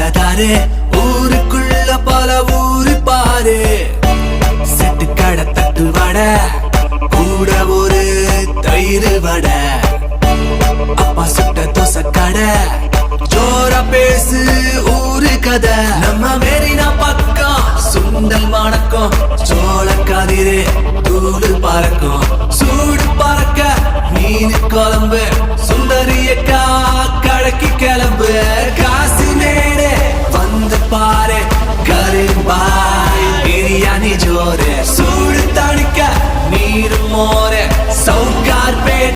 பட்டதாரு ஊருக்குள்ள பல ஊரு பாரு செட்டு கடை தட்டு வடை கூட ஒரு தயிர் வடை அப்பா சுட்ட தோசை கடை ஜோரா பேசு ஊரு கதை நம்ம மெரினா பக்கம் சுண்டல் மணக்கம் சோள கதிரே தூள் பறக்கும் சூடு பறக்க மீன் குழம்பு சுந்தரியக்கா கடைக்கு கிளம்பு காசு நேரே வந்து பாரு கரும்பாய் பிரியாணி ஜோரு சூடு தணிக்க நீர் மோரே